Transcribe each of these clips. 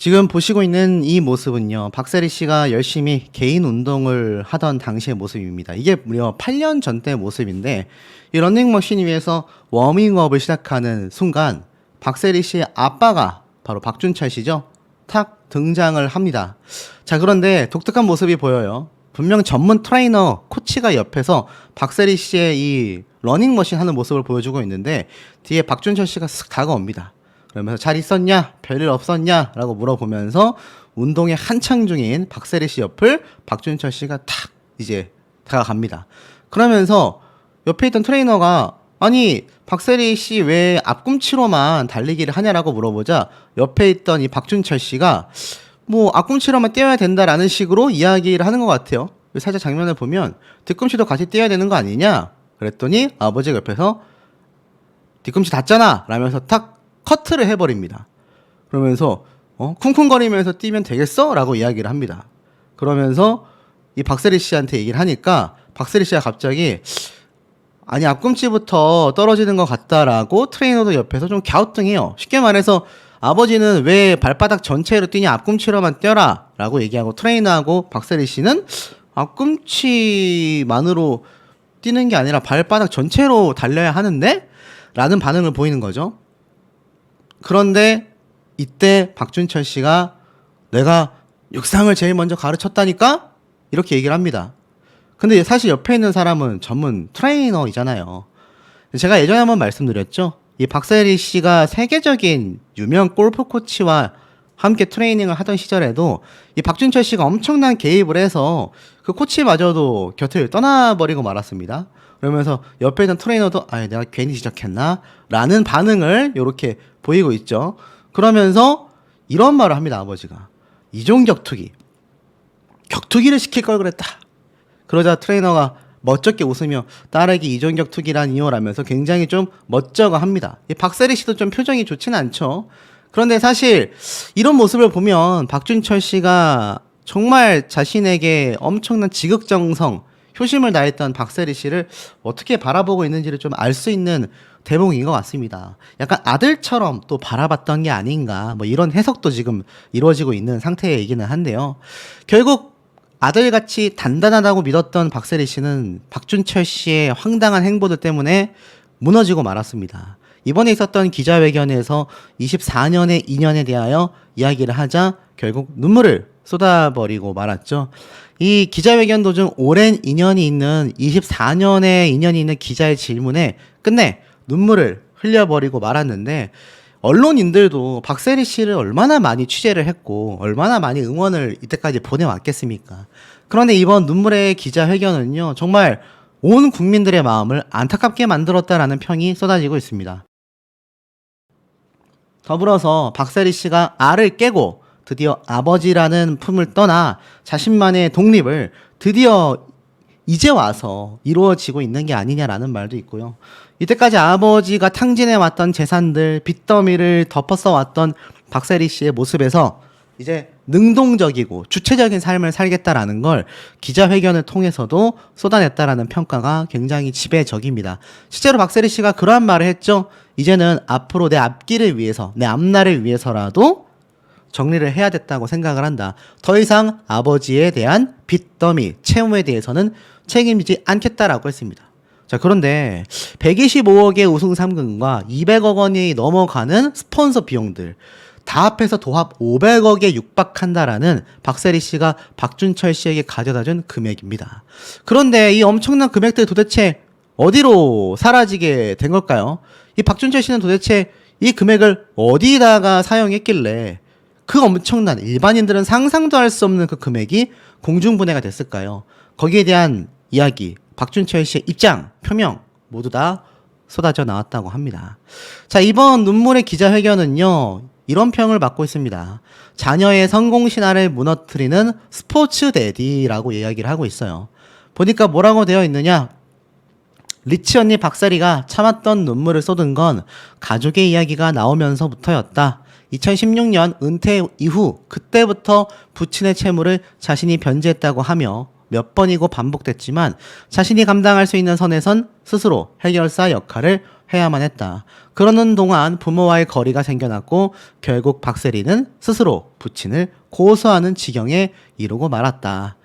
지금 보시고 있는 이 모습은요, 박세리 씨가 열심히 개인 운동을 하던 당시의 모습입니다. 이게 무려 8년 전 때 모습인데, 이 러닝머신 위에서 워밍업을 시작하는 순간, 박세리 씨의 아빠가 바로 박준철 씨죠? 탁 등장을 합니다. 자, 그런데 독특한 모습이 보여요. 분명 전문 트레이너, 코치가 옆에서 박세리 씨의 이 러닝머신 하는 모습을 보여주고 있는데, 뒤에 박준철 씨가 쓱 다가옵니다. 그러면서 잘 있었냐? 별일 없었냐? 라고 물어보면서 운동에 한창 중인 박세리 씨 옆을 박준철 씨가 탁 이제 다가갑니다. 그러면서 옆에 있던 트레이너가 아니 박세리 씨 왜 앞꿈치로만 달리기를 하냐라고 물어보자 옆에 있던 이 박준철 씨가 뭐 앞꿈치로만 뛰어야 된다라는 식으로 이야기를 하는 것 같아요. 살짝 장면을 보면 뒤꿈치도 같이 뛰어야 되는 거 아니냐? 그랬더니 아버지가 옆에서 뒤꿈치 닿잖아 라면서 탁 커트를 해버립니다. 그러면서 쿵쿵거리면서 뛰면 되겠어? 라고 이야기를 합니다. 그러면서 이 박세리 씨한테 얘기를 하니까 박세리 씨가 갑자기 아니 앞꿈치부터 떨어지는 것 같다라고 트레이너도 옆에서 좀 갸우뚱해요. 쉽게 말해서 아버지는 왜 발바닥 전체로 뛰냐 앞꿈치로만 뛰어라 라고 얘기하고 트레이너하고 박세리 씨는 앞꿈치만으로 뛰는 게 아니라 발바닥 전체로 달려야 하는데? 라는 반응을 보이는 거죠. 그런데 이때 박준철 씨가 내가 육상을 제일 먼저 가르쳤다니까? 이렇게 얘기를 합니다. 근데 사실 옆에 있는 사람은 전문 트레이너이잖아요. 제가 예전에 한번 말씀드렸죠. 이 박세리 씨가 세계적인 유명 골프 코치와 함께 트레이닝을 하던 시절에도 이 박준철 씨가 엄청난 개입을 해서 그 코치마저도 곁을 떠나버리고 말았습니다. 그러면서 옆에 있던 트레이너도 내가 괜히 지적했나? 라는 반응을 이렇게 보이고 있죠. 그러면서 이런 말을 합니다. 아버지가 이종격투기 격투기를 시킬 걸 그랬다. 그러자 트레이너가 멋쩍게 웃으며 딸에게 이종격투기라니요 라면서 굉장히 좀 멋쩍어 합니다. 박세리 씨도 좀 표정이 좋지는 않죠. 그런데 사실 이런 모습을 보면 박준철 씨가 정말 자신에게 엄청난 지극정성 효심을 다했던 박세리 씨를 어떻게 바라보고 있는지를 좀 알 수 있는 대목인 것 같습니다. 약간 아들처럼 또 바라봤던 게 아닌가 뭐 이런 해석도 지금 이루어지고 있는 상태이기는 한데요. 결국 아들같이 단단하다고 믿었던 박세리 씨는 박준철 씨의 황당한 행보들 때문에 무너지고 말았습니다. 이번에 있었던 기자회견에서 24년의 인연에 대하여 이야기를 하자 결국 눈물을 쏟아버리고 말았죠. 이 기자회견 도중 오랜 인연이 있는 24년의 인연이 있는 기자의 질문에 끝내 눈물을 흘려버리고 말았는데 언론인들도 박세리 씨를 얼마나 많이 취재를 했고 얼마나 많이 응원을 이때까지 보내왔겠습니까? 그런데 이번 눈물의 기자회견은요 정말 온 국민들의 마음을 안타깝게 만들었다라는 평이 쏟아지고 있습니다. 더불어서 박세리 씨가 알을 깨고 드디어 아버지라는 품을 떠나 자신만의 독립을 드디어 이제 와서 이루어지고 있는 게 아니냐라는 말도 있고요. 이때까지 아버지가 탕진해왔던 재산들, 빚더미를 덮어써왔던 박세리 씨의 모습에서 이제 능동적이고 주체적인 삶을 살겠다라는 걸 기자회견을 통해서도 쏟아냈다라는 평가가 굉장히 지배적입니다. 실제로 박세리 씨가 그러한 말을 했죠. 이제는 앞으로 내 앞길을 위해서, 내 앞날을 위해서라도 정리를 해야 됐다고 생각을 한다. 더 이상 아버지에 대한 빚더미, 채무에 대해서는 책임지지 않겠다라고 했습니다. 자, 그런데 125억의 우승 상금과 200억 원이 넘어가는 스폰서 비용들 다 합해서 도합 500억에 육박한다라는 박세리 씨가 박준철 씨에게 가져다준 금액입니다. 그런데 이 엄청난 금액들 도대체 어디로 사라지게 된 걸까요? 이 박준철 씨는 도대체 이 금액을 어디다가 사용했길래 그 엄청난 일반인들은 상상도 할 수 없는 그 금액이 공중분해가 됐을까요? 거기에 대한 이야기, 박준철 씨의 입장, 표명 모두 다 쏟아져 나왔다고 합니다. 자, 이번 눈물의 기자회견은요. 이런 평을 받고 있습니다. 자녀의 성공 신화를 무너뜨리는 스포츠 데디라고 이야기를 하고 있어요. 보니까 뭐라고 되어 있느냐? 리치 언니 박세리가 참았던 눈물을 쏟은 건 가족의 이야기가 나오면서부터였다. 2016년 은퇴 이후 그때부터 부친의 채무를 자신이 변제했다고 하며 몇 번이고 반복됐지만 자신이 감당할 수 있는 선에선 스스로 해결사 역할을 해야만 했다. 그러는 동안 부모와의 거리가 생겨났고 결국 박세리는 스스로 부친을 고소하는 지경에 이르고 말았다.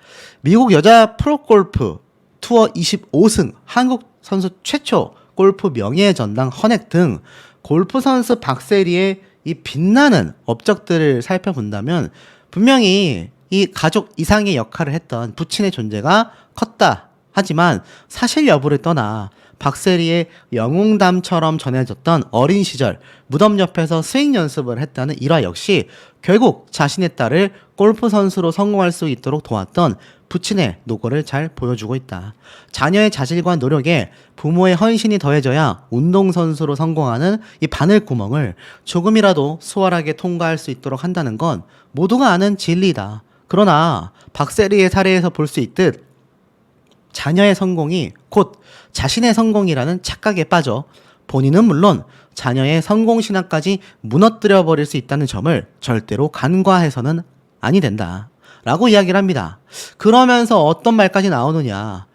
미국 여자 프로골프 투어 25승, 한국 선수 최초 골프 명예전당 헌액 등 골프 선수 박세리의 이 빛나는 업적들을 살펴본다면 분명히 이 가족 이상의 역할을 했던 부친의 존재가 컸다. 하지만 사실 여부를 떠나 박세리의 영웅담처럼 전해졌던 어린 시절 무덤 옆에서 스윙 연습을 했다는 일화 역시 결국 자신의 딸을 골프 선수로 성공할 수 있도록 도왔던 부친의 노고를 잘 보여주고 있다. 자녀의 자질과 노력에 부모의 헌신이 더해져야 운동선수로 성공하는 이 바늘구멍을 조금이라도 수월하게 통과할 수 있도록 한다는 건 모두가 아는 진리다. 그러나 박세리의 사례에서 볼 수 있듯 자녀의 성공이 곧 자신의 성공이라는 착각에 빠져 본인은 물론 자녀의 성공 신화까지 무너뜨려 버릴 수 있다는 점을 절대로 간과해서는 아니 된다. 라고 이야기를 합니다. 그러면서 어떤 말까지 나오느냐.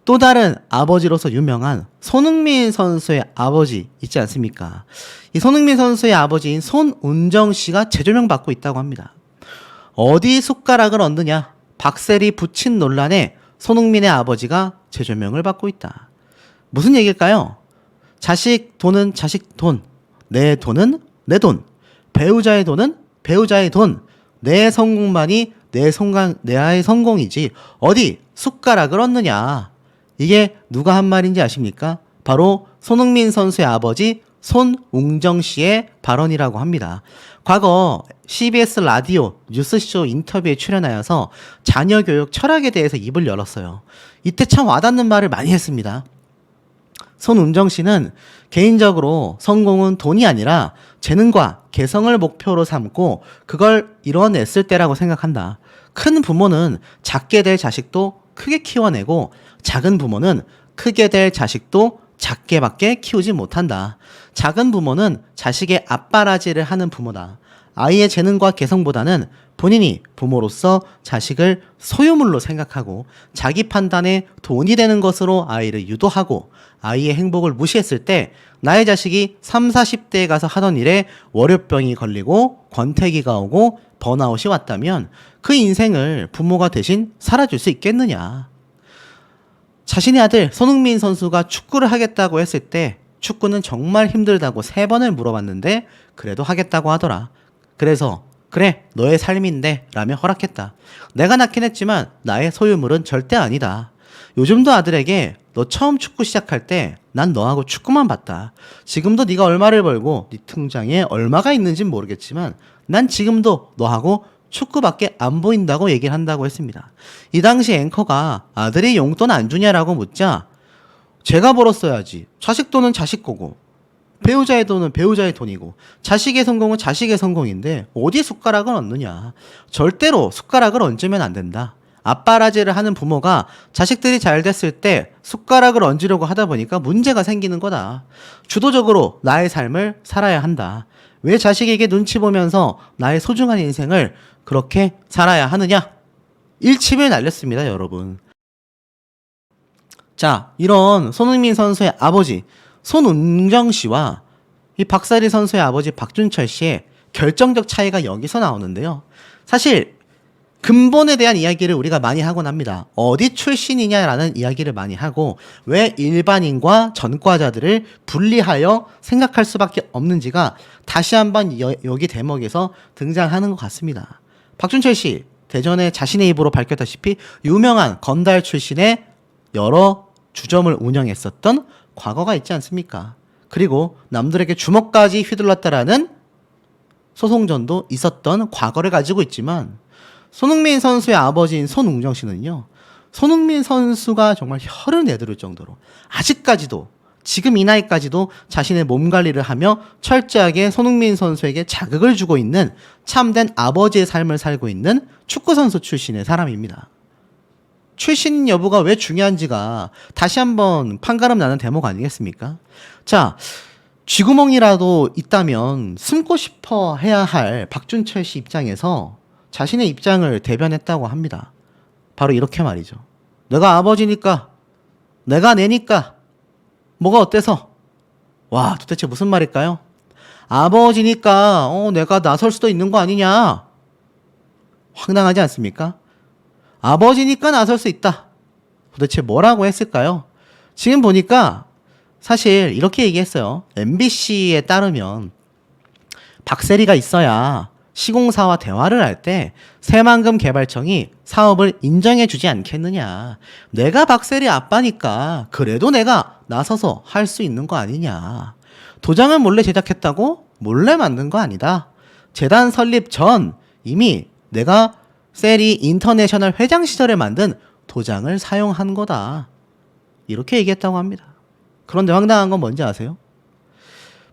또 다른 아버지로서 유명한 손흥민 선수의 아버지 있지 않습니까? 이 손흥민 선수의 아버지인 손운정 씨가 재조명 받고 있다고 합니다. 어디 숟가락을 얹느냐? 박세리 부친 논란에 손흥민의 아버지가 재조명을 받고 있다. 무슨 얘기일까요? 자식 돈은 자식 돈, 내 돈은 내 돈, 배우자의 돈은 배우자의 돈, 내 성공만이 내 아의 성공이지 어디 숟가락을 얹느냐. 이게 누가 한 말인지 아십니까? 바로 손흥민 선수의 아버지 손웅정 씨의 발언이라고 합니다. 과거 CBS 라디오 뉴스쇼 인터뷰에 출연하여서 자녀 교육 철학에 대해서 입을 열었어요. 이때 참 와닿는 말을 많이 했습니다. 손운정 씨는 개인적으로 성공은 돈이 아니라 재능과 개성을 목표로 삼고 그걸 이뤄냈을 때라고 생각한다. 큰 부모는 작게 될 자식도 크게 키워내고 작은 부모는 크게 될 자식도 작게밖에 키우지 못한다. 작은 부모는 자식의 앞바라지를 하는 부모다. 아이의 재능과 개성보다는 본인이 부모로서 자식을 소유물로 생각하고 자기 판단에 돈이 되는 것으로 아이를 유도하고 아이의 행복을 무시했을 때 나의 자식이 30, 40대에 가서 하던 일에 월요병이 걸리고 권태기가 오고 번아웃이 왔다면 그 인생을 부모가 대신 살아줄 수 있겠느냐. 자신의 아들 손흥민 선수가 축구를 하겠다고 했을 때 축구는 정말 힘들다고 3번을 물어봤는데 그래도 하겠다고 하더라. 그래서 그래 너의 삶인데 라며 허락했다. 내가 낳긴 했지만 나의 소유물은 절대 아니다. 요즘도 아들에게 너 처음 축구 시작할 때 난 너하고 축구만 봤다. 지금도 네가 얼마를 벌고 네 통장에 얼마가 있는진 모르겠지만 난 지금도 너하고 축구밖에 안 보인다고 얘기를 한다고 했습니다. 이 당시 앵커가 아들이 용돈 안 주냐라고 묻자 제가 벌었어야지. 자식 돈은 자식 거고 배우자의 돈은 배우자의 돈이고 자식의 성공은 자식의 성공인데 어디 숟가락을 얹느냐. 절대로 숟가락을 얹으면 안 된다. 앞바라지를 하는 부모가 자식들이 잘 됐을 때 숟가락을 얹으려고 하다 보니까 문제가 생기는 거다. 주도적으로 나의 삶을 살아야 한다. 왜 자식에게 눈치 보면서 나의 소중한 인생을 그렇게 살아야 하느냐? 일침을 날렸습니다, 여러분. 자, 이런 손흥민 선수의 아버지 손운정 씨와 이 박세리 선수의 아버지 박준철 씨의 결정적 차이가 여기서 나오는데요. 사실 근본에 대한 이야기를 우리가 많이 하곤 합니다. 어디 출신이냐라는 이야기를 많이 하고 왜 일반인과 전과자들을 분리하여 생각할 수밖에 없는지가 다시 한번 여기 대목에서 등장하는 것 같습니다. 박준철 씨, 대전에 자신의 입으로 밝혔다시피 유명한 건달 출신의 여러 주점을 운영했었던 과거가 있지 않습니까? 그리고 남들에게 주먹까지 휘둘렀다라는 소송전도 있었던 과거를 가지고 있지만 손흥민 선수의 아버지인 손웅정 씨는요. 손흥민 선수가 정말 혀를 내두를 정도로 아직까지도 지금 이 나이까지도 자신의 몸 관리를 하며 철저하게 손흥민 선수에게 자극을 주고 있는 참된 아버지의 삶을 살고 있는 축구선수 출신의 사람입니다. 출신 여부가 왜 중요한지가 다시 한번 판가름 나는 대목 아니겠습니까? 자, 쥐구멍이라도 있다면 숨고 싶어 해야 할 박준철 씨 입장에서 자신의 입장을 대변했다고 합니다. 바로 이렇게 말이죠. 내가 아버지니까, 내가 내니까, 뭐가 어때서? 와, 도대체 무슨 말일까요? 아버지니까 내가 나설 수도 있는 거 아니냐? 황당하지 않습니까? 아버지니까 나설 수 있다. 도대체 뭐라고 했을까요? 지금 보니까 사실 이렇게 얘기했어요. MBC에 따르면 박세리가 있어야 시공사와 대화를 할 때 새만금 개발청이 사업을 인정해주지 않겠느냐. 내가 박세리 아빠니까 그래도 내가 나서서 할 수 있는 거 아니냐. 도장을 몰래 제작했다고? 몰래 만든 거 아니다. 재단 설립 전 이미 내가 세리 인터내셔널 회장 시절에 만든 도장을 사용한 거다. 이렇게 얘기했다고 합니다. 그런데 황당한 건 뭔지 아세요?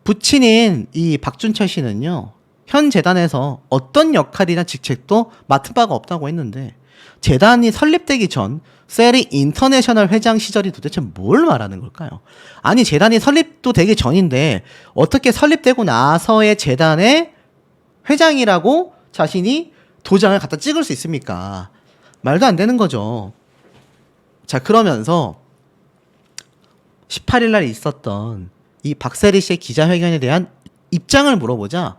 부친인 이 박준철 씨는요, 현 재단에서 어떤 역할이나 직책도 맡은 바가 없다고 했는데, 재단이 설립되기 전 세리 인터내셔널 회장 시절이 도대체 뭘 말하는 걸까요? 아니, 재단이 설립도 되기 전인데 어떻게 설립되고 나서의 재단의 회장이라고 자신이 도장을 갖다 찍을 수 있습니까? 말도 안 되는 거죠. 자, 그러면서 18일 날 있었던 이 박세리 씨의 기자회견에 대한 입장을 물어보자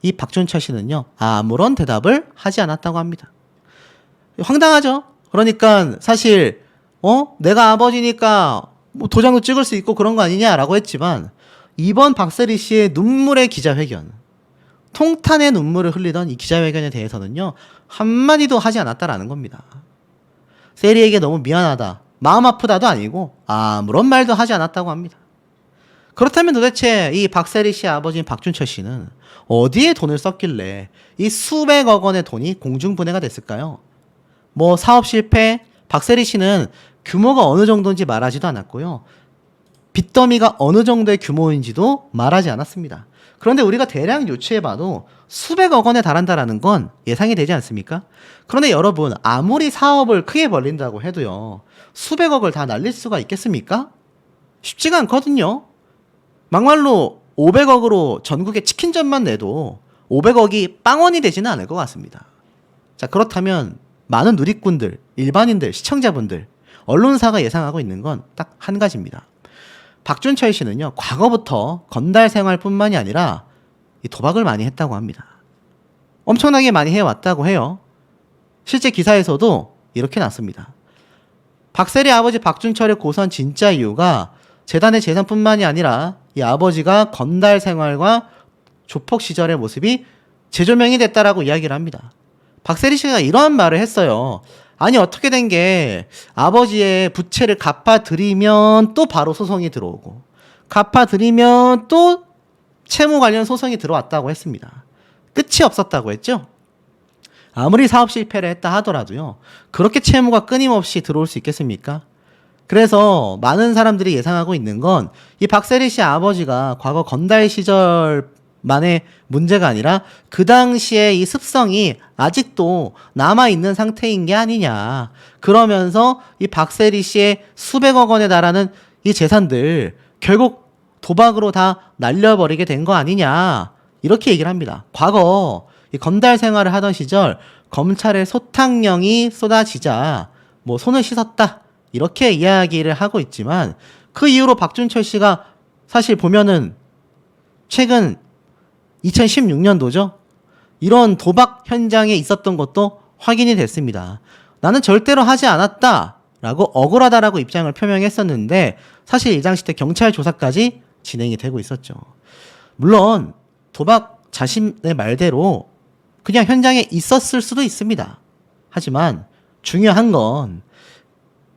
이 박준철 씨는요, 아무런 대답을 하지 않았다고 합니다. 황당하죠? 그러니까 사실 내가 아버지니까 뭐 도장도 찍을 수 있고 그런 거 아니냐라고 했지만, 이번 박세리 씨의 눈물의 기자회견, 통탄의 눈물을 흘리던 이 기자회견에 대해서는요, 한마디도 하지 않았다라는 겁니다. 세리에게 너무 미안하다, 마음 아프다도 아니고 아무런 말도 하지 않았다고 합니다. 그렇다면 도대체 이 박세리 씨의 아버지인 박준철 씨는 어디에 돈을 썼길래 이 수백억 원의 돈이 공중분해가 됐을까요? 뭐 사업 실패, 박세리 씨는 규모가 어느 정도인지 말하지도 않았고요. 빚더미가 어느 정도의 규모인지도 말하지 않았습니다. 그런데 우리가 대략 유추해봐도 수백억 원에 달한다라는 건 예상이 되지 않습니까? 그런데 여러분, 아무리 사업을 크게 벌린다고 해도요, 수백억을 다 날릴 수가 있겠습니까? 쉽지가 않거든요. 막말로 500억으로 전국에 치킨점만 내도 500억이 빵원이 되지는 않을 것 같습니다. 자, 그렇다면 많은 누리꾼들, 일반인들, 시청자분들, 언론사가 예상하고 있는 건 딱 한 가지입니다. 박준철 씨는요, 과거부터 건달 생활뿐만이 아니라 이 도박을 많이 했다고 합니다. 엄청나게 많이 해왔다고 해요. 실제 기사에서도 이렇게 났습니다. 박세리 아버지 박준철의 고소한 진짜 이유가 재단의 재산뿐만이 아니라 이 아버지가 건달 생활과 조폭 시절의 모습이 재조명이 됐다라고 이야기를 합니다. 박세리 씨가 이러한 말을 했어요. 아니, 어떻게 된 게 아버지의 부채를 갚아드리면 또 바로 소송이 들어오고, 갚아드리면 또 채무 관련 소송이 들어왔다고 했습니다. 끝이 없었다고 했죠. 아무리 사업 실패를 했다 하더라도요, 그렇게 채무가 끊임없이 들어올 수 있겠습니까? 그래서 많은 사람들이 예상하고 있는 건 이 박세리 씨 아버지가 과거 건달 시절만의 문제가 아니라 그 당시에 이 습성이 아직도 남아있는 상태인 게 아니냐. 그러면서 이 박세리 씨의 수백억 원에 달하는 이 재산들 결국 도박으로 다 날려버리게 된 거 아니냐. 이렇게 얘기를 합니다. 과거 이 건달 생활을 하던 시절 검찰의 소탕령이 쏟아지자 뭐 손을 씻었다, 이렇게 이야기를 하고 있지만, 그 이후로 박준철 씨가 사실 보면은 최근 2016년도죠. 이런 도박 현장에 있었던 것도 확인이 됐습니다. 나는 절대로 하지 않았다라고 억울하다라고 입장을 표명했었는데, 사실 이 당시 때 경찰 조사까지 진행이 되고 있었죠. 물론 도박 자신의 말대로 그냥 현장에 있었을 수도 있습니다. 하지만 중요한 건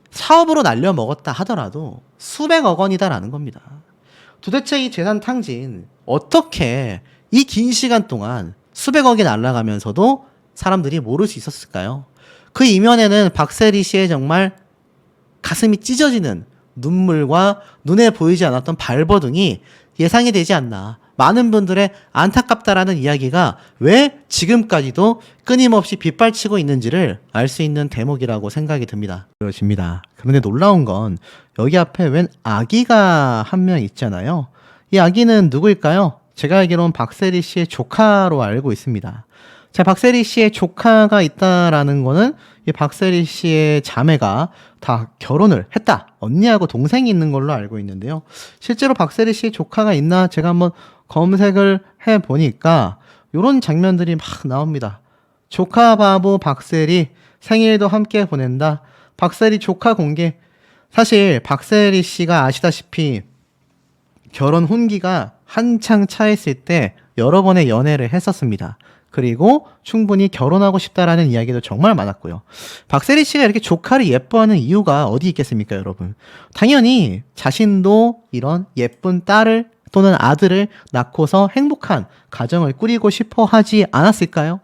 사업으로 날려 먹었다 하더라도 수백억 원이다라는 겁니다. 도대체 이 재산 탕진 어떻게 이 긴 시간 동안 수백억이 날아가면서도 사람들이 모를 수 있었을까요? 그 이면에는 박세리 씨의 정말 가슴이 찢어지는 눈물과 눈에 보이지 않았던 발버둥이 예상이 되지 않나. 많은 분들의 안타깝다라는 이야기가 왜 지금까지도 끊임없이 빗발치고 있는지를 알 수 있는 대목이라고 생각이 듭니다. 그렇습니다. 그런데 놀라운 건 여기 앞에 웬 아기가 한 명 있잖아요. 이 아기는 누구일까요? 제가 알기로는 박세리 씨의 조카로 알고 있습니다. 자, 박세리 씨의 조카가 있다라는 거는 이 박세리 씨의 자매가 다 결혼을 했다. 언니하고 동생이 있는 걸로 알고 있는데요. 실제로 박세리 씨의 조카가 있나 제가 한번 검색을 해보니까 이런 장면들이 막 나옵니다. 조카 바보 박세리 생일도 함께 보낸다. 박세리 조카 공개. 사실 박세리 씨가 아시다시피 결혼 혼기가 한창 차 있을 때 여러 번의 연애를 했었습니다. 그리고 충분히 결혼하고 싶다라는 이야기도 정말 많았고요. 박세리 씨가 이렇게 조카를 예뻐하는 이유가 어디 있겠습니까, 여러분? 당연히 자신도 이런 예쁜 딸을 또는 아들을 낳고서 행복한 가정을 꾸리고 싶어 하지 않았을까요?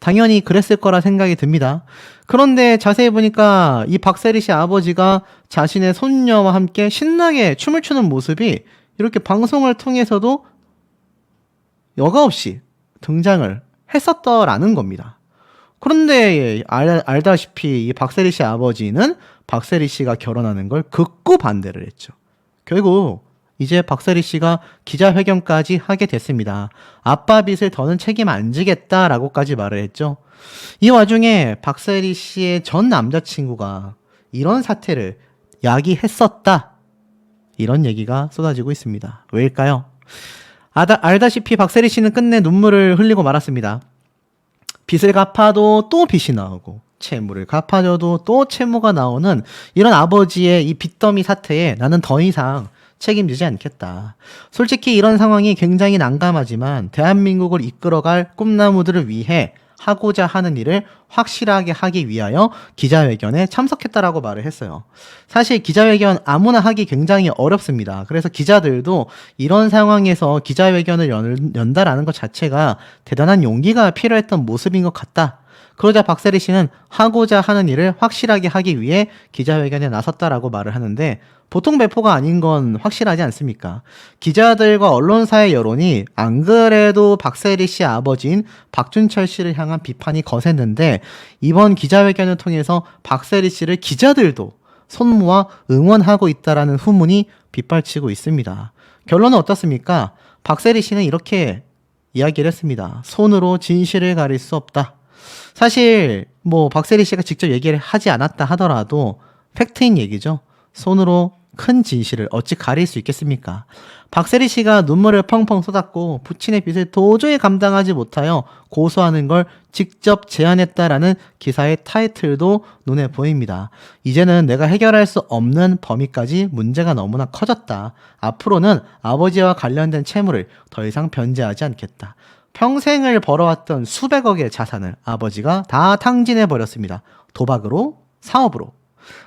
당연히 그랬을 거라 생각이 듭니다. 그런데 자세히 보니까 이 박세리 씨 아버지가 자신의 손녀와 함께 신나게 춤을 추는 모습이 이렇게 방송을 통해서도 여과 없이 등장을 했었더라는 겁니다. 그런데 알다시피 이 박세리 씨 아버지는 박세리 씨가 결혼하는 걸 극구 반대를 했죠. 결국 이제 박세리 씨가 기자회견까지 하게 됐습니다. 아빠 빚을 더는 책임 안 지겠다라고까지 말을 했죠. 이 와중에 박세리 씨의 전 남자친구가 이런 사태를 야기했었다. 이런 얘기가 쏟아지고 있습니다. 왜일까요? 알다시피 박세리 씨는 끝내 눈물을 흘리고 말았습니다. 빚을 갚아도 또 빚이 나오고 채무를 갚아줘도 또 채무가 나오는 이런 아버지의 이 빚더미 사태에 나는 더 이상 책임지지 않겠다. 솔직히 이런 상황이 굉장히 난감하지만 대한민국을 이끌어갈 꿈나무들을 위해 하고자 하는 일을 확실하게 하기 위하여 기자회견에 참석했다라고 말을 했어요. 사실 기자회견 아무나 하기 굉장히 어렵습니다. 그래서 기자들도 이런 상황에서 기자회견을 연다라는 것 자체가 대단한 용기가 필요했던 모습인 것 같다. 그러자 박세리 씨는 하고자 하는 일을 확실하게 하기 위해 기자회견에 나섰다라고 말을 하는데 보통 배포가 아닌 건 확실하지 않습니까? 기자들과 언론사의 여론이 안 그래도 박세리 씨 아버지인 박준철 씨를 향한 비판이 거셌는데 이번 기자회견을 통해서 박세리 씨를 기자들도 손모아 응원하고 있다라는 후문이 빗발치고 있습니다. 결론은 어떻습니까? 박세리 씨는 이렇게 이야기를 했습니다. 손으로 진실을 가릴 수 없다. 사실 뭐 박세리 씨가 직접 얘기를 하지 않았다 하더라도 팩트인 얘기죠. 손으로 큰 진실을 어찌 가릴 수 있겠습니까? 박세리 씨가 눈물을 펑펑 쏟았고 부친의 빚을 도저히 감당하지 못하여 고소하는 걸 직접 제안했다라는 기사의 타이틀도 눈에 보입니다. 이제는 내가 해결할 수 없는 범위까지 문제가 너무나 커졌다. 앞으로는 아버지와 관련된 채무를 더 이상 변제하지 않겠다. 평생을 벌어왔던 수백억의 자산을 아버지가 다 탕진해버렸습니다. 도박으로, 사업으로.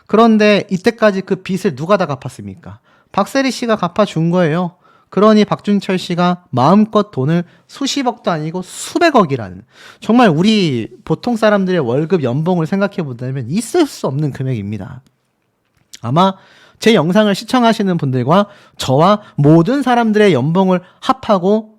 그런데 이때까지 그 빚을 누가 다 갚았습니까? 박세리 씨가 갚아준 거예요. 그러니 박준철 씨가 마음껏 돈을 수십억도 아니고 수백억이라는 정말 우리 보통 사람들의 월급 연봉을 생각해 보자면 있을 수 없는 금액입니다. 아마 제 영상을 시청하시는 분들과 저와 모든 사람들의 연봉을 합하고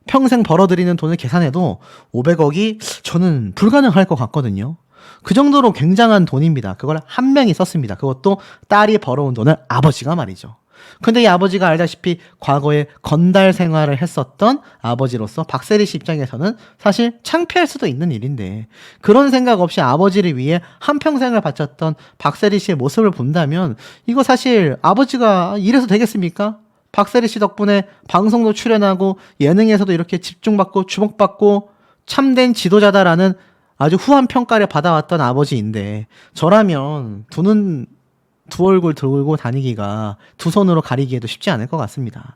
평생 벌어들이는 돈을 계산해도 500억이 저는 불가능할 것 같거든요. 그 정도로 굉장한 돈입니다. 그걸 한 명이 썼습니다. 그것도 딸이 벌어온 돈을 아버지가 말이죠. 근데 이 아버지가 알다시피 과거에 건달 생활을 했었던 아버지로서 박세리 씨 입장에서는 사실 창피할 수도 있는 일인데 그런 생각 없이 아버지를 위해 한평생을 바쳤던 박세리 씨의 모습을 본다면 이거 사실 아버지가 이래서 되겠습니까? 박세리 씨 덕분에 방송도 출연하고 예능에서도 이렇게 집중받고 주목받고 참된 지도자다라는 아주 후한 평가를 받아왔던 아버지인데 저라면 두 얼굴 들고 다니기가 두 손으로 가리기에도 쉽지 않을 것 같습니다.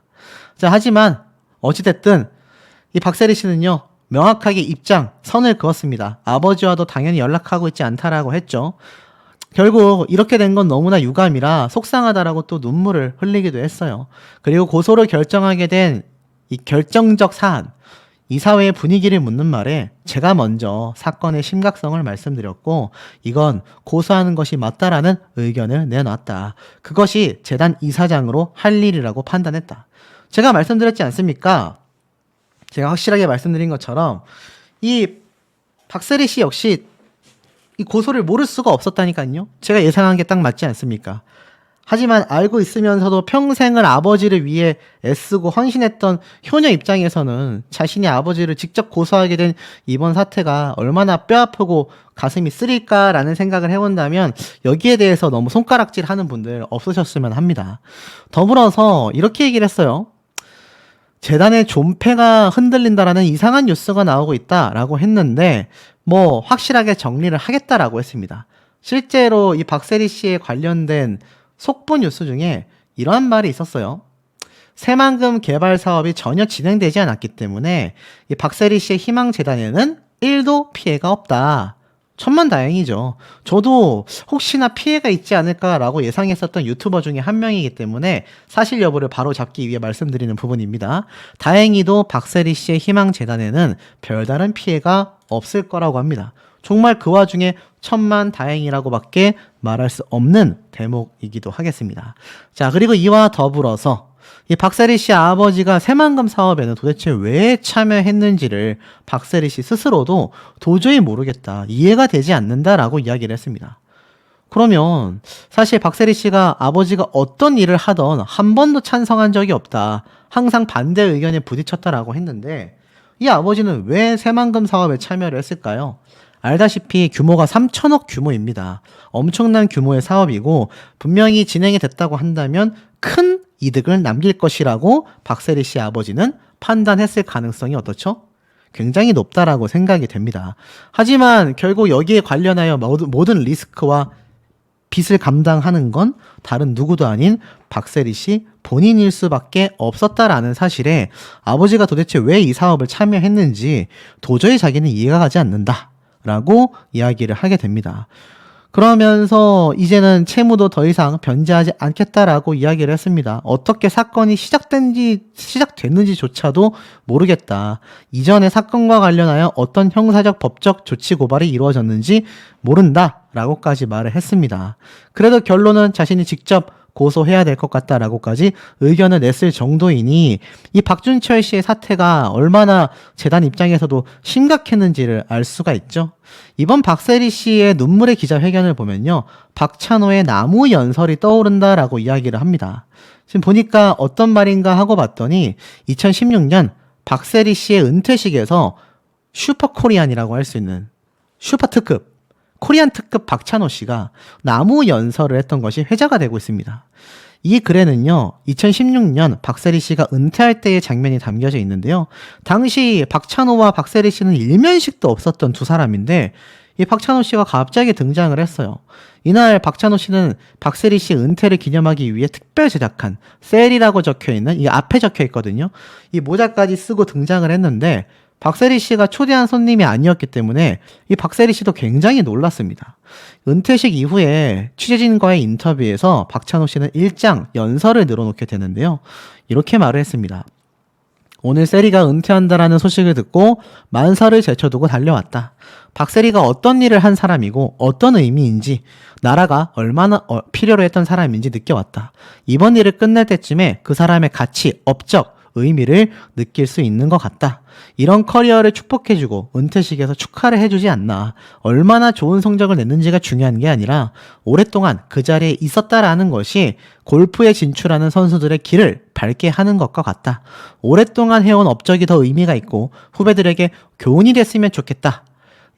자, 하지만 어찌됐든 이 박세리 씨는요 명확하게 선을 그었습니다. 아버지와도 당연히 연락하고 있지 않다라고 했죠. 결국 이렇게 된 건 너무나 유감이라 속상하다라고 또 눈물을 흘리기도 했어요. 그리고 고소를 결정하게 된 이 결정적 사안, 이 사회의 분위기를 묻는 말에 제가 먼저 사건의 심각성을 말씀드렸고 이건 고소하는 것이 맞다라는 의견을 내놨다. 그것이 재단 이사장으로 할 일이라고 판단했다. 제가 말씀드렸지 않습니까? 제가 확실하게 말씀드린 것처럼 이 박세리 씨 역시 이 고소를 모를 수가 없었다니까요. 제가 예상한 게 딱 맞지 않습니까? 하지만 알고 있으면서도 평생을 아버지를 위해 애쓰고 헌신했던 효녀 입장에서는 자신이 아버지를 직접 고소하게 된 이번 사태가 얼마나 뼈아프고 가슴이 쓰릴까라는 생각을 해본다면 여기에 대해서 너무 손가락질 하는 분들 없으셨으면 합니다. 더불어서 이렇게 얘기를 했어요. 재단의 존폐가 흔들린다라는 이상한 뉴스가 나오고 있다라고 했는데 뭐 확실하게 정리를 하겠다라고 했습니다. 실제로 이 박세리 씨에 관련된 속보 뉴스 중에 이러한 말이 있었어요. 새만금 개발 사업이 전혀 진행되지 않았기 때문에 이 박세리 씨의 희망재단에는 1도 피해가 없다. 천만다행이죠. 저도 혹시나 피해가 있지 않을까라고 예상했었던 유튜버 중에 한 명이기 때문에 사실 여부를 바로 잡기 위해 말씀드리는 부분입니다. 다행히도 박세리 씨의 희망재단에는 별다른 피해가 없을 거라고 합니다. 정말 그 와중에 천만다행이라고밖에 말할 수 없는 대목이기도 하겠습니다. 자, 그리고 이와 더불어서 이 박세리 씨 아버지가 새만금 사업에는 도대체 왜 참여했는지를 박세리 씨 스스로도 도저히 모르겠다, 이해가 되지 않는다라고 이야기를 했습니다. 그러면 사실 박세리 씨가 아버지가 어떤 일을 하던 한 번도 찬성한 적이 없다, 항상 반대 의견에 부딪혔다라고 했는데 이 아버지는 왜 새만금 사업에 참여를 했을까요? 알다시피 규모가 3천억 규모입니다. 엄청난 규모의 사업이고 분명히 진행이 됐다고 한다면 큰 이득을 남길 것이라고 박세리 씨 아버지는 판단했을 가능성이 어떻죠? 굉장히 높다라고 생각이 됩니다. 하지만 결국 여기에 관련하여 모든 리스크와 빚을 감당하는 건 다른 누구도 아닌 박세리 씨 본인일 수밖에 없었다라는 사실에 아버지가 도대체 왜 이 사업을 참여했는지 도저히 자기는 이해가 가지 않는다 라고 이야기를 하게 됩니다. 그러면서 이제는 채무도 더 이상 변제하지 않겠다라고 이야기를 했습니다. 어떻게 사건이 시작됐는지조차도 모르겠다. 이전의 사건과 관련하여 어떤 형사적 법적 조치 고발이 이루어졌는지 모른다 라고까지 말을 했습니다. 그래도 결론은 자신이 직접 고소해야 될 것 같다라고까지 의견을 냈을 정도이니 이 박준철 씨의 사태가 얼마나 재단 입장에서도 심각했는지를 알 수가 있죠. 이번 박세리 씨의 눈물의 기자회견을 보면요, 박찬호의 나무 연설이 떠오른다라고 이야기를 합니다. 지금 보니까 어떤 말인가 하고 봤더니 2016년 박세리 씨의 은퇴식에서 슈퍼코리안이라고 할 수 있는 슈퍼 특급, 코리안 특급 박찬호 씨가 나무 연설을 했던 것이 회자가 되고 있습니다. 이 글에는요, 2016년 박세리 씨가 은퇴할 때의 장면이 담겨져 있는데요. 당시 박찬호와 박세리 씨는 일면식도 없었던 두 사람인데 이 박찬호 씨가 갑자기 등장을 했어요. 이날 박찬호 씨는 박세리 씨 은퇴를 기념하기 위해 특별 제작한 셀이라고 적혀있는, 이 앞에 적혀있거든요. 이 모자까지 쓰고 등장을 했는데 박세리 씨가 초대한 손님이 아니었기 때문에 이 박세리 씨도 굉장히 놀랐습니다. 은퇴식 이후에 취재진과의 인터뷰에서 박찬호 씨는 일장 연설을 늘어놓게 되는데요. 이렇게 말을 했습니다. 오늘 세리가 은퇴한다라는 소식을 듣고 만사를 제쳐두고 달려왔다. 박세리가 어떤 일을 한 사람이고 어떤 의미인지, 나라가 얼마나 필요로 했던 사람인지 느껴왔다. 이번 일을 끝낼 때쯤에 그 사람의 가치, 업적, 의미를 느낄 수 있는 것 같다. 이런 커리어를 축복해주고 은퇴식에서 축하를 해주지 않나. 얼마나 좋은 성적을 냈는지가 중요한 게 아니라 오랫동안 그 자리에 있었다라는 것이 골프에 진출하는 선수들의 길을 밝게 하는 것과 같다. 오랫동안 해온 업적이 더 의미가 있고 후배들에게 교훈이 됐으면 좋겠다.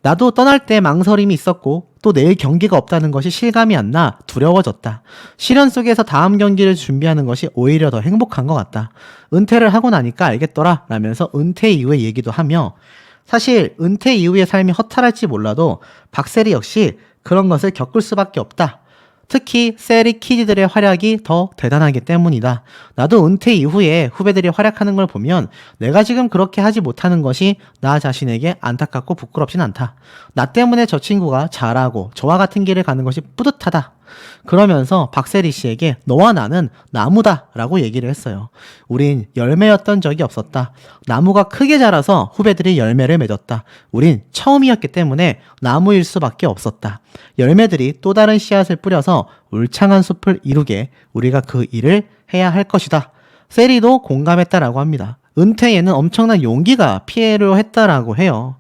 나도 떠날 때 망설임이 있었고 또 내일 경기가 없다는 것이 실감이 안 나 두려워졌다. 시련 속에서 다음 경기를 준비하는 것이 오히려 더 행복한 것 같다. 은퇴를 하고 나니까 알겠더라 라면서 은퇴 이후의 얘기도 하며, 사실 은퇴 이후의 삶이 허탈할지 몰라도 박세리 역시 그런 것을 겪을 수밖에 없다. 특히 세리 키즈들의 활약이 더 대단하기 때문이다. 나도 은퇴 이후에 후배들이 활약하는 걸 보면 내가 지금 그렇게 하지 못하는 것이 나 자신에게 안타깝고 부끄럽진 않다. 나 때문에 저 친구가 잘하고 저와 같은 길을 가는 것이 뿌듯하다. 그러면서 박세리 씨에게 너와 나는 나무다 라고 얘기를 했어요. 우린 열매였던 적이 없었다. 나무가 크게 자라서 후배들이 열매를 맺었다. 우린 처음이었기 때문에 나무일 수밖에 없었다. 열매들이 또 다른 씨앗을 뿌려서 울창한 숲을 이루게 우리가 그 일을 해야 할 것이다. 세리도 공감했다라고 합니다. 은퇴에는 엄청난 용기가 필요했다라고 해요.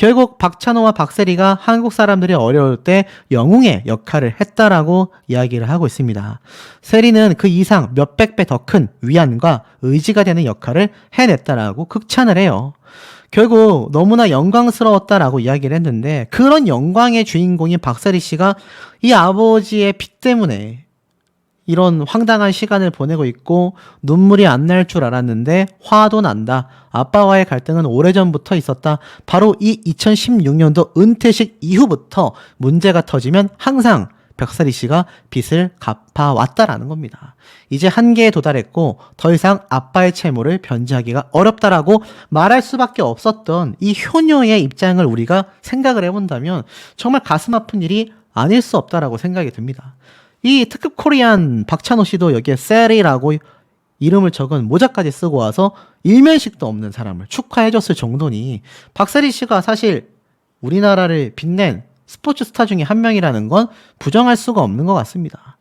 결국 박찬호와 박세리가 한국 사람들이 어려울 때 영웅의 역할을 했다라고 이야기를 하고 있습니다. 세리는 그 이상 몇백 배 더 큰 위안과 의지가 되는 역할을 해냈다라고 극찬을 해요. 결국 너무나 영광스러웠다라고 이야기를 했는데 그런 영광의 주인공인 박세리 씨가 이 아버지의 빚 때문에 이런 황당한 시간을 보내고 있고 눈물이 안 날 줄 알았는데 화도 난다. 아빠와의 갈등은 오래전부터 있었다. 바로 이 2016년도 은퇴식 이후부터 문제가 터지면 항상 벽사리 씨가 빚을 갚아왔다라는 겁니다. 이제 한계에 도달했고 더 이상 아빠의 채무를 변제하기가 어렵다라고 말할 수밖에 없었던 이 효녀의 입장을 우리가 생각을 해본다면 정말 가슴 아픈 일이 아닐 수 없다라고 생각이 듭니다. 이 특급 코리안 박찬호 씨도 여기에 셀이라고 이름을 적은 모자까지 쓰고 와서 일면식도 없는 사람을 축하해줬을 정도니 박세리 씨가 사실 우리나라를 빛낸 스포츠 스타 중에 한 명이라는 건 부정할 수가 없는 것 같습니다.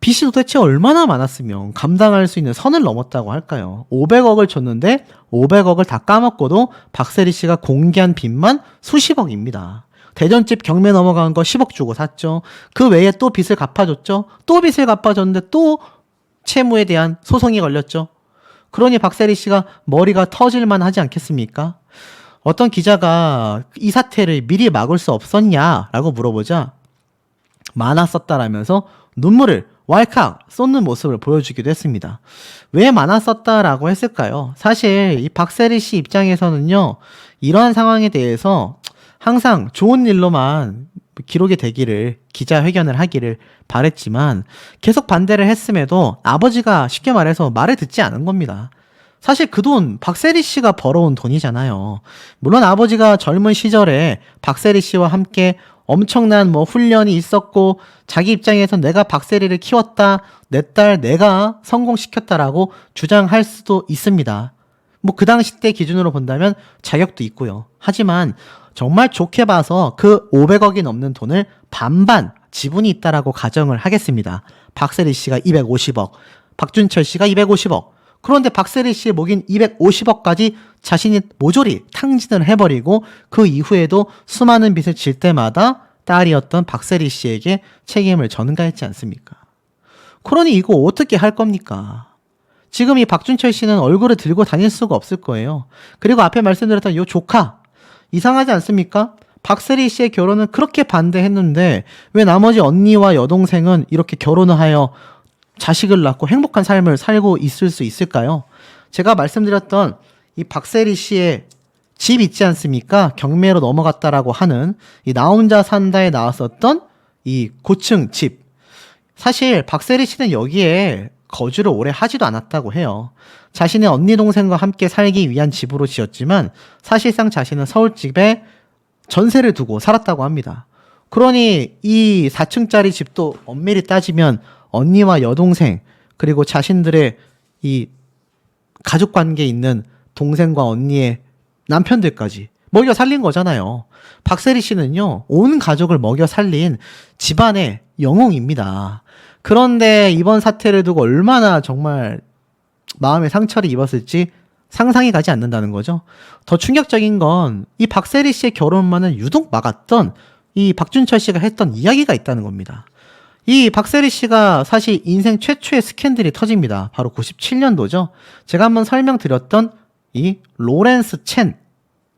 빚이 도대체 얼마나 많았으면 감당할 수 있는 선을 넘었다고 할까요? 500억을 줬는데 500억을 다 까먹고도 박세리 씨가 공개한 빚만 수십억입니다. 대전집 경매 넘어간 거 10억 주고 샀죠. 그 외에 또 빚을 갚아줬죠. 또 빚을 갚아줬는데 또 채무에 대한 소송이 걸렸죠. 그러니 박세리 씨가 머리가 터질만 하지 않겠습니까? 어떤 기자가 이 사태를 미리 막을 수 없었냐라고 물어보자 많았었다라면서 눈물을 왈칵 쏟는 모습을 보여주기도 했습니다. 왜 많았었다라고 했을까요? 사실 이 박세리 씨 입장에서는요. 이러한 상황에 대해서 항상 좋은 일로만 기록이 되기를 기자회견을 하기를 바랬지만 계속 반대를 했음에도 아버지가 쉽게 말해서 말을 듣지 않은 겁니다. 사실 그 돈 박세리 씨가 벌어온 돈이잖아요. 물론 아버지가 젊은 시절에 박세리 씨와 함께 엄청난 훈련이 있었고 자기 입장에서 내가 박세리를 키웠다, 내 딸 내가 성공시켰다라고 주장할 수도 있습니다. 그 당시 때 기준으로 본다면 자격도 있고요. 하지만 정말 좋게 봐서 그 500억이 넘는 돈을 반반 지분이 있다라고 가정을 하겠습니다. 박세리 씨가 250억, 박준철 씨가 250억. 그런데 박세리 씨의 목인 250억까지 자신이 모조리 탕진을 해버리고 그 이후에도 수많은 빚을 질 때마다 딸이었던 박세리 씨에게 책임을 전가했지 않습니까? 그러니 이거 어떻게 할 겁니까? 지금 이 박준철 씨는 얼굴을 들고 다닐 수가 없을 거예요. 그리고 앞에 말씀드렸던 이 조카, 이상하지 않습니까? 박세리 씨의 결혼은 그렇게 반대했는데 왜 나머지 언니와 여동생은 이렇게 결혼을 하여 자식을 낳고 행복한 삶을 살고 있을 수 있을까요? 제가 말씀드렸던 이 박세리 씨의 집 있지 않습니까? 경매로 넘어갔다라고 하는 이 나 혼자 산다에 나왔었던 이 고층 집. 사실 박세리 씨는 여기에 거주를 오래 하지도 않았다고 해요. 자신의 언니 동생과 함께 살기 위한 집으로 지었지만 사실상 자신은 서울집에 전세를 두고 살았다고 합니다. 그러니 이 4층짜리 집도 엄밀히 따지면 언니와 여동생 그리고 자신들의 이 가족 관계에 있는 동생과 언니의 남편들까지 먹여 살린 거잖아요. 박세리 씨는요, 온 가족을 먹여 살린 집안의 영웅입니다. 그런데 이번 사태를 두고 얼마나 정말 마음의 상처를 입었을지 상상이 가지 않는다는 거죠. 더 충격적인 건 이 박세리 씨의 결혼만은 유독 막았던 이 박준철 씨가 했던 이야기가 있다는 겁니다. 이 박세리 씨가 사실 인생 최초의 스캔들이 터집니다. 바로 97년도죠. 제가 한번 설명드렸던 이 로렌스 첸,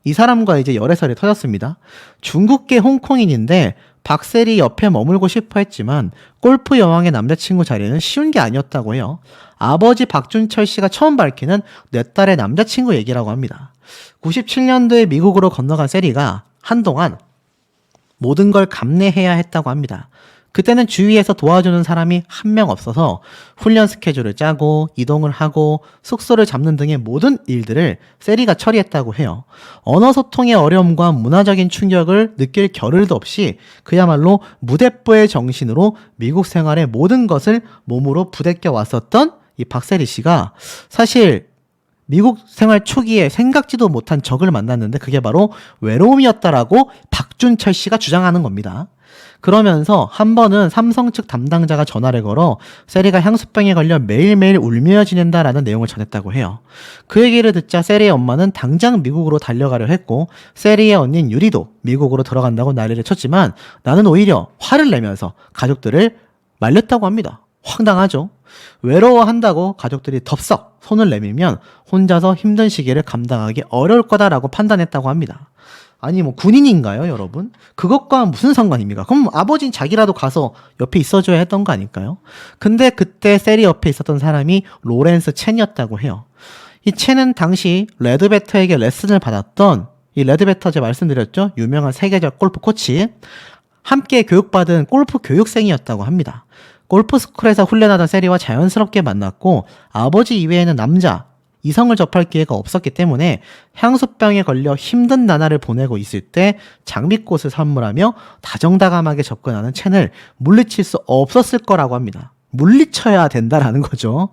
이 사람과 이제 열애설이 터졌습니다. 중국계 홍콩인인데 박세리 옆에 머물고 싶어 했지만 골프 여왕의 남자친구 자리는 쉬운 게 아니었다고 해요. 아버지 박준철 씨가 처음 밝히는 내 딸의 남자친구 얘기라고 합니다. 97년도에 미국으로 건너간 세리가 한동안 모든 걸 감내해야 했다고 합니다. 그때는 주위에서 도와주는 사람이 한 명 없어서 훈련 스케줄을 짜고 이동을 하고 숙소를 잡는 등의 모든 일들을 세리가 처리했다고 해요. 언어 소통의 어려움과 문화적인 충격을 느낄 겨를도 없이 그야말로 무대뽀의 정신으로 미국 생활의 모든 것을 몸으로 부대껴 왔었던 이 박세리 씨가 사실 미국 생활 초기에 생각지도 못한 적을 만났는데 그게 바로 외로움이었다라고 박준철 씨가 주장하는 겁니다. 그러면서 한 번은 삼성 측 담당자가 전화를 걸어 세리가 향수병에 걸려 매일매일 울며 지낸다라는 내용을 전했다고 해요. 그 얘기를 듣자 세리의 엄마는 당장 미국으로 달려가려 했고 세리의 언닌 유리도 미국으로 들어간다고 난리를 쳤지만 나는 오히려 화를 내면서 가족들을 말렸다고 합니다. 황당하죠? 외로워한다고 가족들이 덥석 손을 내밀면 혼자서 힘든 시기를 감당하기 어려울 거다라고 판단했다고 합니다. 아니 뭐 군인인가요, 여러분? 그것과 무슨 상관입니까? 그럼 아버지는 자기라도 가서 옆에 있어줘야 했던 거 아닐까요? 근데 그때 세리 옆에 있었던 사람이 로렌스 첸이었다고 해요. 이 첸은 당시 레드베터에게 레슨을 받았던, 이 레드베터 제가 말씀드렸죠? 유명한 세계적 골프 코치, 함께 교육받은 골프 교육생이었다고 합니다. 골프 스쿨에서 훈련하던 세리와 자연스럽게 만났고 아버지 이외에는 남자, 이성을 접할 기회가 없었기 때문에 향수병에 걸려 힘든 나날을 보내고 있을 때 장미꽃을 선물하며 다정다감하게 접근하는 첸을 물리칠 수 없었을 거라고 합니다. 물리쳐야 된다라는 거죠.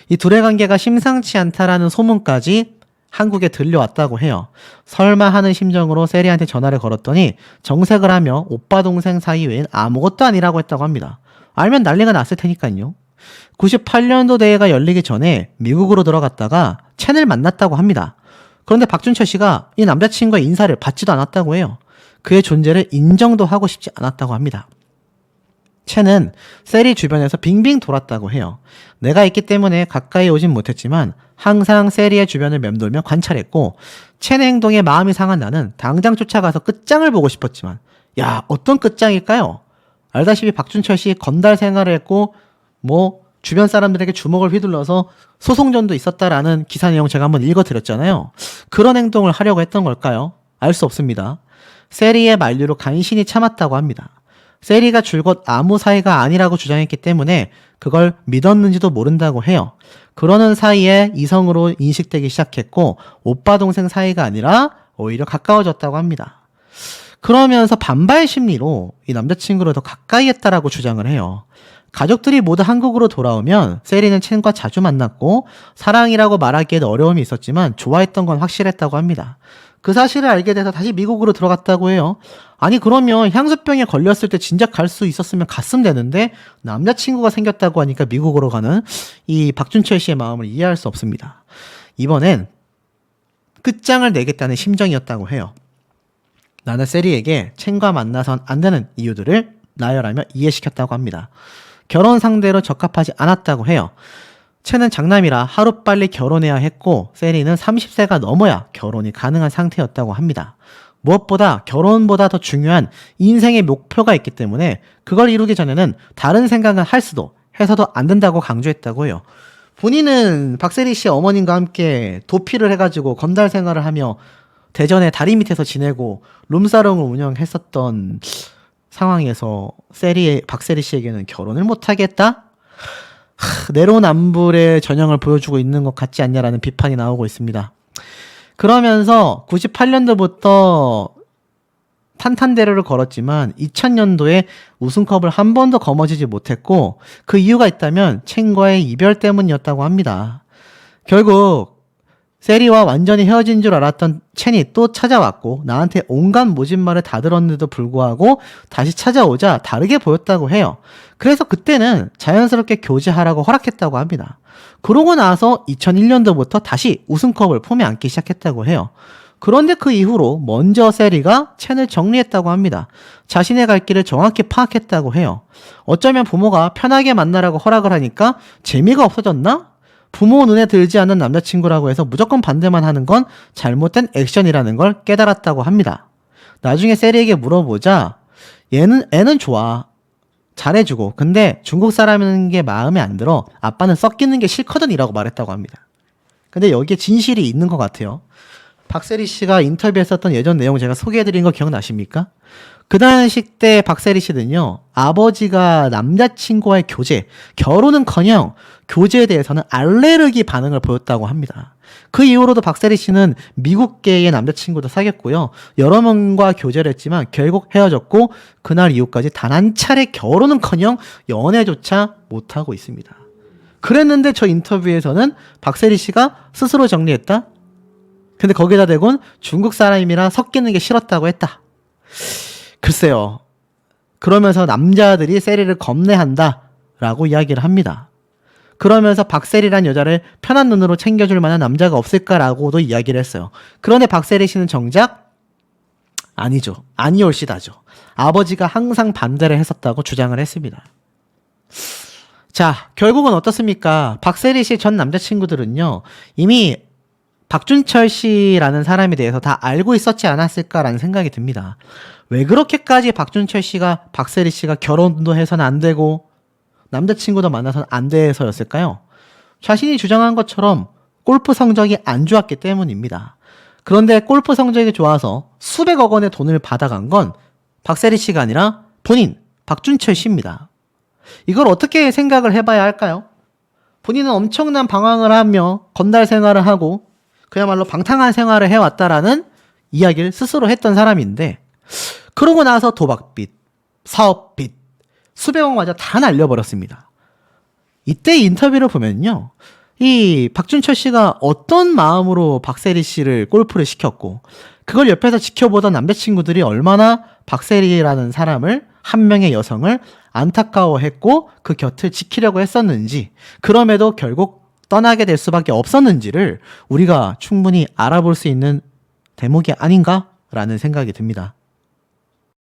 이 둘의 관계가 심상치 않다라는 소문까지 한국에 들려왔다고 해요. 설마 하는 심정으로 세리한테 전화를 걸었더니 정색을 하며 오빠 동생 사이 외엔 아무것도 아니라고 했다고 합니다. 알면 난리가 났을 테니까요. 98년도 대회가 열리기 전에 미국으로 들어갔다가 첸을 만났다고 합니다. 그런데 박준철 씨가 이 남자친구의 인사를 받지도 않았다고 해요. 그의 존재를 인정도 하고 싶지 않았다고 합니다. 첸은 세리 주변에서 빙빙 돌았다고 해요. 내가 있기 때문에 가까이 오진 못했지만 항상 세리의 주변을 맴돌며 관찰했고 첸의 행동에 마음이 상한 나는 당장 쫓아가서 끝장을 보고 싶었지만 야, 어떤 끝장일까요? 알다시피 박준철 씨 건달 생활을 했고 뭐 주변 사람들에게 주먹을 휘둘러서 소송전도 있었다라는 기사 내용 제가 한번 읽어드렸잖아요. 그런 행동을 하려고 했던 걸까요? 알 수 없습니다. 세리의 만류로 간신히 참았다고 합니다. 세리가 줄곧 아무 사이가 아니라고 주장했기 때문에 그걸 믿었는지도 모른다고 해요. 그러는 사이에 이성으로 인식되기 시작했고 오빠 동생 사이가 아니라 오히려 가까워졌다고 합니다. 그러면서 반발 심리로 이 남자친구를 더 가까이 했다라고 주장을 해요. 가족들이 모두 한국으로 돌아오면 세리는 첸과 자주 만났고 사랑이라고 말하기에도 어려움이 있었지만 좋아했던 건 확실했다고 합니다. 그 사실을 알게 돼서 다시 미국으로 들어갔다고 해요. 아니 그러면 향수병에 걸렸을 때 진작 갈 수 있었으면 갔으면 되는데 남자친구가 생겼다고 하니까 미국으로 가는 이 박준철 씨의 마음을 이해할 수 없습니다. 이번엔 끝장을 내겠다는 심정이었다고 해요. 나는 세리에게 첸과 만나선 안 되는 이유들을 나열하며 이해시켰다고 합니다. 결혼 상대로 적합하지 않았다고 해요. 첸은 장남이라 하루빨리 결혼해야 했고 세리는 30세가 넘어야 결혼이 가능한 상태였다고 합니다. 무엇보다 결혼보다 더 중요한 인생의 목표가 있기 때문에 그걸 이루기 전에는 다른 생각은 할 수도 해서도 안 된다고 강조했다고 해요. 본인은 박세리 씨의 어머님과 함께 도피를 해가지고 건달 생활을 하며 대전의 다리 밑에서 지내고 룸사롱을 운영했었던 상황에서 박세리 씨에게는 결혼을 못하겠다? 내로남불의 전형을 보여주고 있는 것 같지 않냐라는 비판이 나오고 있습니다. 그러면서 98년도부터 탄탄대로를 걸었지만 2000년도에 우승컵을 한 번도 거머쥐지 못했고 그 이유가 있다면 첸과의 이별 때문이었다고 합니다. 결국 세리와 완전히 헤어진 줄 알았던 첸이 또 찾아왔고 나한테 온갖 모진말을 다 들었는데도 불구하고 다시 찾아오자 다르게 보였다고 해요. 그래서 그때는 자연스럽게 교제하라고 허락했다고 합니다. 그러고 나서 2001년도부터 다시 우승컵을 품에 안기 시작했다고 해요. 그런데 그 이후로 먼저 세리가 첸을 정리했다고 합니다. 자신의 갈 길을 정확히 파악했다고 해요. 어쩌면 부모가 편하게 만나라고 허락을 하니까 재미가 없어졌나? 부모 눈에 들지 않는 남자친구라고 해서 무조건 반대만 하는 건 잘못된 액션이라는 걸 깨달았다고 합니다. 나중에 세리에게 물어보자 애는 좋아. 잘해주고 근데 중국 사람인 게 마음에 안 들어. 아빠는 섞이는 게 싫거든 이라고 말했다고 합니다. 근데 여기에 진실이 있는 것 같아요. 박세리 씨가 인터뷰했었던 예전 내용 제가 소개해드린 거 기억나십니까? 그 당시 때 박세리 씨는요, 아버지가 남자친구와의 결혼은커녕 교제에 대해서는 알레르기 반응을 보였다고 합니다. 그 이후로도 박세리 씨는 미국계의 남자친구도 사귀었고요. 여러 명과 교제를 했지만 결국 헤어졌고 그날 이후까지 단 한 차례 결혼은커녕 연애조차 못하고 있습니다. 그랬는데 저 인터뷰에서는 박세리 씨가 스스로 정리했다? 근데 거기다 대곤 중국 사람이라 섞이는 게 싫었다고 했다. 글쎄요. 그러면서 남자들이 세리를 겁내한다라고 이야기를 합니다. 그러면서 박세리란 여자를 편한 눈으로 챙겨줄 만한 남자가 없을까라고도 이야기를 했어요. 그런데 박세리 씨는 정작 아니죠. 아니올시다죠. 아버지가 항상 반대를 했었다고 주장을 했습니다. 자, 결국은 어떻습니까? 박세리 씨 전 남자친구들은요, 이미 박준철 씨라는 사람에 대해서 다 알고 있었지 않았을까라는 생각이 듭니다. 왜 그렇게까지 박준철 씨가 박세리 씨가 결혼도 해서는 안 되고 남자친구도 만나서는 안 돼서였을까요? 자신이 주장한 것처럼 골프 성적이 안 좋았기 때문입니다. 그런데 골프 성적이 좋아서 수백억 원의 돈을 받아간 건 박세리 씨가 아니라 본인 박준철 씨입니다. 이걸 어떻게 생각을 해봐야 할까요? 본인은 엄청난 방황을 하며 건달 생활을 하고 그야말로 방탕한 생활을 해왔다라는 이야기를 스스로 했던 사람인데, 그러고 나서 도박빚, 사업빚, 수백억마저 다 날려버렸습니다. 이때 인터뷰를 보면요, 이 박준철 씨가 어떤 마음으로 박세리 씨를 골프를 시켰고 그걸 옆에서 지켜보던 남자친구들이 얼마나 박세리라는 사람을, 한 명의 여성을 안타까워했고 그 곁을 지키려고 했었는지, 그럼에도 결국 떠나게 될 수밖에 없었는지를 우리가 충분히 알아볼 수 있는 대목이 아닌가라는 생각이 듭니다.